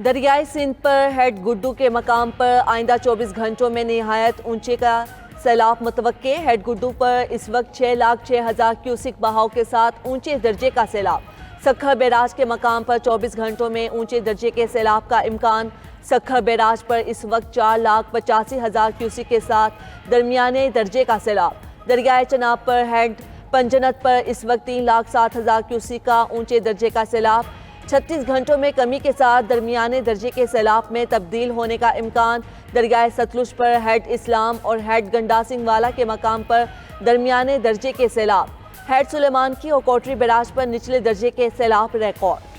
دریائے سندھ پر ہیڈ گڈو کے مقام پر آئندہ 24 گھنٹوں میں نہایت اونچے کا سیلاب متوقع۔ ہیڈ گڈو پر اس وقت 6,06,000 کیوسک بہاؤ کے ساتھ اونچے درجے کا سیلاب۔ سکھر بیراج کے مقام پر 24 گھنٹوں میں اونچے درجے کے سیلاب کا امکان۔ سکھر بیراج پر اس وقت 4,85,000 کیوسک کے ساتھ درمیانے درجے کا سیلاب۔ دریائے چناب پر ہیڈ پنجنت پر اس وقت 3,07,000 کیوسک کا اونچے درجے کا سیلاب۔ 36 گھنٹوں میں کمی کے ساتھ درمیانے درجے کے سیلاب میں تبدیل ہونے کا امکان۔ دریائے ستلج پر ہیڈ اسلام اور ہیڈ گنڈا سنگھ والا کے مقام پر درمیانے درجے کے سیلاب۔ ہیڈ سلیمان کی اور کوٹری بیراج پر نچلے درجے کے سیلاب ریکارڈ۔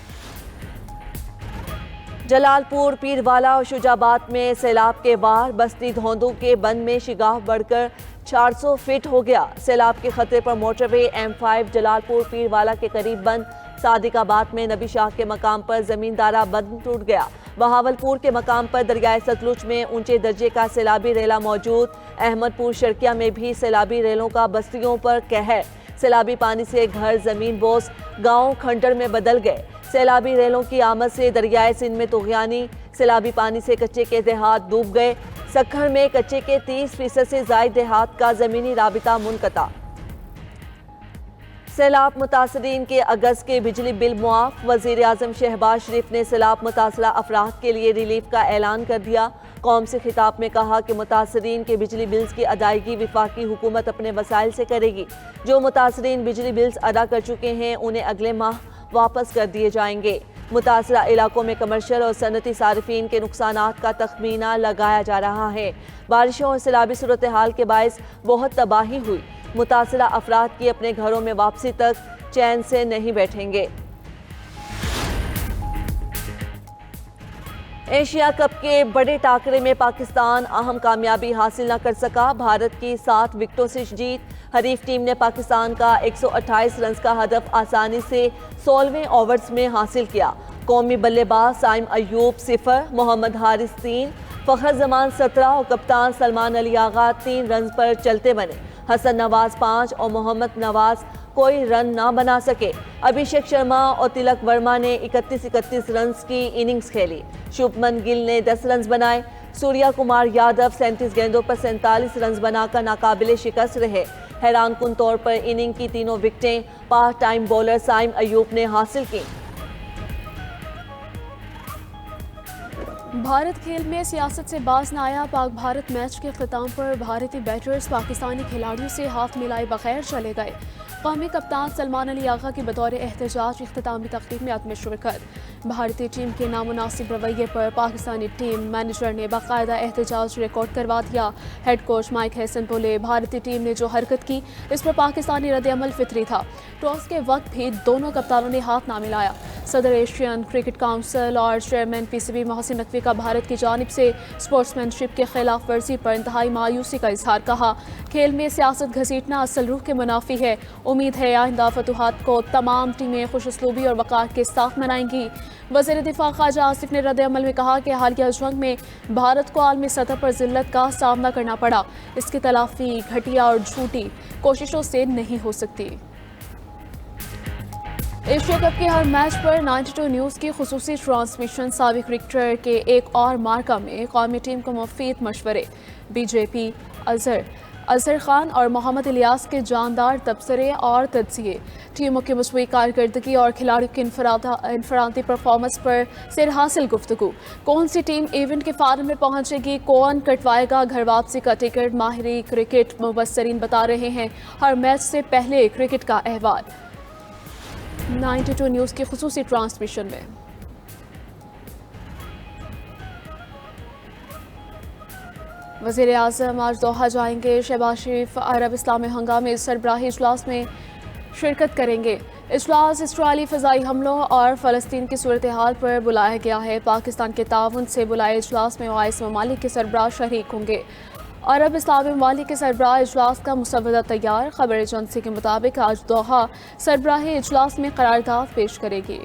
جلال پور، پیروالا اور شجاع آباد میں سیلاب کے بار بستی دھوندو کے بند میں شگاف بڑھ کر 400 فٹ ہو گیا۔ سیلاب کے خطرے پر موٹر وے M5 جلال پور پیروالا کے قریب بند۔ صادق آباد میں نبی شاہ کے مقام پر زمیندارہ بند ٹوٹ گیا۔ بہاول پور کے مقام پر دریائے ستلج میں اونچے درجے کا سیلابی ریلا موجود۔ احمد پور شرکیہ میں بھی سیلابی ریلوں کا بستیوں پر قہر۔ سیلابی پانی سے گھر زمین بوس، گاؤں کھنڈر میں بدل گئے۔ سیلابی ریلوں کی آمد سے دریائے سندھ میں طغیانی۔ سیلابی پانی سے کچے کے دیہات ڈوب گئے۔ سکھر میں کچے کے 30% سے زائد دیہات کا زمینی رابطہ منقطع۔ سیلاب متاثرین کے اگست کے بجلی بل معاف۔ وزیر اعظم شہباز شریف نے سیلاب متاثرہ افراد کے لیے ریلیف کا اعلان کر دیا۔ قوم سے خطاب میں کہا کہ متاثرین کے بجلی بلز کی ادائیگی وفاقی حکومت اپنے وسائل سے کرے گی۔ جو متاثرین بجلی بلز ادا کر چکے ہیں انہیں اگلے ماہ واپس کر دیے جائیں گے۔ متاثرہ علاقوں میں کمرشل اور صنعتی صارفین کے نقصانات کا تخمینہ لگایا جا رہا ہے۔ بارشوں اور سیلابی صورتحال کے باعث بہت تباہی ہوئی۔ متاثرہ افراد کی اپنے گھروں میں واپسی تک چین سے نہیں بیٹھیں گے۔ ایشیا کپ کے بڑے ٹاکرے میں پاکستان اہم کامیابی حاصل نہ کر سکا۔ بھارت کی 7 وکٹوں سے جیت۔ حریف ٹیم نے پاکستان کا 128 رنز کا ہدف آسانی سے 16ویں اوورز میں حاصل کیا۔ قومی بلے باز سائم ایوب 0، محمد حارث 3، فخر زمان 17 اور کپتان سلمان علی آغا 3 رنز پر چلتے بنے۔ حسن نواز 5 اور محمد نواز کوئی رن نہ بنا سکے۔ ابھیشیک شرما اور تلک ورما نے 31 رنز کی اننگز کھیلی۔ شبھمن گل نے 10 رنز بنائے۔ سوریا کمار یادو 37 گیندوں پر 47 رنز بنا کر ناقابل شکست رہے۔ حیران کن طور پر اننگ کی تینوں وکٹیں پارٹ ٹائم بولر سائم ایوب نے حاصل کی۔ بھارت کھیل میں سیاست سے باز نہ آیا۔ پاک بھارت میچ کے اختتام پر بھارتی بیٹرز پاکستانی کھلاڑیوں سے ہاتھ ملائے بغیر چلے گئے۔ قومی کپتان سلمان علی آغا کی بطور احتجاج اختتامی تقریب میں عدم شرکت۔ بھارتی ٹیم کے نامناسب رویے پر پاکستانی ٹیم مینیجر نے باقاعدہ احتجاج ریکارڈ کروا دیا۔ ہیڈ کوچ مائک ہیسن بولے، بھارتی ٹیم نے جو حرکت کی اس پر پاکستانی رد عمل فطری تھا۔ ٹاس کے وقت بھی دونوں کپتانوں نے ہاتھ نہ ملایا۔ صدر ایشین کرکٹ کونسل اور چیئرمین PCB محسن نقوی کا بھارت کی جانب سے اسپورٹس مین شپ کے خلاف ورزی پر انتہائی مایوسی کا اظہار۔ کہا، کھیل میں سیاست گھسیٹنا اصل روح کے منافی ہے۔ امید ہے آئندہ فتوحات کو تمام ٹیمیں خوش اسلوبی اور وقار کے ساتھ منائیں گی۔ وزیر دفاع خواجہ آصف نے رد عمل میں کہا کہ حالیہ جنگ میں بھارت کو عالمی سطح پر ذلت کا سامنا کرنا پڑا۔ اس کی تلافی گھٹیا اور جھوٹی کوششوں سے نہیں ہو سکتی۔ ایشیا کپ کے ہر میچ پر 92 نیوز کی خصوصی ٹرانسمیشن۔ سابق کرکٹر کے ایک اور مارکہ میں قومی ٹیم کو مفید مشورے۔ BJP اظہر خان اور محمد الیاس کے جاندار تبصرے اور تجزیے۔ ٹیموں کی مصنوعی کارکردگی اور کھلاڑیوں کی انفرادی پرفارمنس پر سر حاصل گفتگو۔ کون سی ٹیم ایونٹ کے فائنل میں پہنچے گی، کون کٹوائے گا گھر واپسی کا ٹکٹ، ماہرین کرکٹ مبصرین بتا رہے ہیں۔ ہر میچ سے پہلے کرکٹ کا احوال 92 نیوز کی خصوصی ٹرانسمیشن میں۔ وزیر اعظم آج دوحہ جائیں گے۔ شہباز شریف عرب اسلامی ہنگامی سربراہی اجلاس میں شرکت کریں گے۔ اجلاس اسرائیلی فضائی حملوں اور فلسطین کی صورتحال پر بلایا گیا ہے۔ پاکستان کے تعاون سے بلائے اجلاس میں 22 ممالک کے سربراہ شریک ہوں گے۔ عرب اسلامی ممالک کے سربراہ اجلاس کا مسودہ تیار۔ خبر ایجنسی کے مطابق آج دوحہ سربراہی اجلاس میں قرارداد پیش کرے گی۔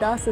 10